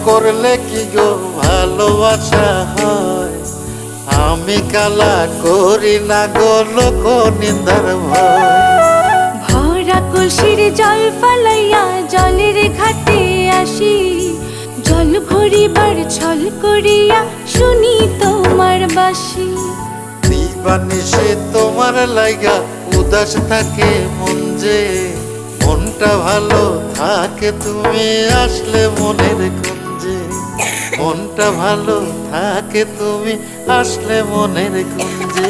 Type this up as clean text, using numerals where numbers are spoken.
করলে কি গো ভালোবাসা হয়? আমি কালা করি না গো লোক নিন্দার ভয়। ভরা কলসির জল ফালাইয়া জলের ঘাটে আসি, জল ভরিবার ছল করিয়া শুনি তোমার বাঁশি। দিবানিশি তোমার লাইগা উদাস থাকে মন যে, মনটা ভালো থাকে তুমি আসলে মনের কুঞ্জে। মনটা ভালো থাকে তুমি আসলে মনের কুঞ্জে।